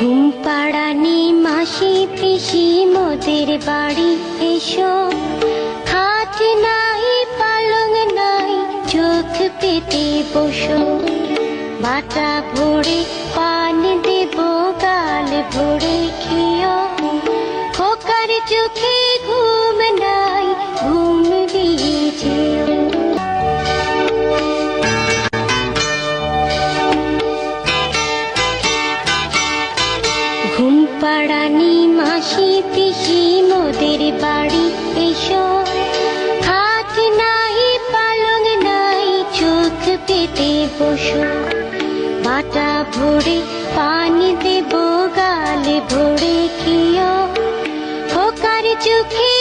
ঘুম পাড়ানি মাসি পিসি মোদের বাড়ি এসো, খাট নাই পালং নাই চোখ পেতে বসো, বাটা ভরে পান দেব গাল ভরে খেও, খোকার চোখে ঘুম নাই ঘুম দিয়ে যেও। ঘুম পাড়ানি মাসি পিসি মোদের বাড়ি এসো, খাট নাই পালং নাই চোখ পেতে বসো, বাটা ভরে পান দেব গাল ভরে খেও, খোকার চোখে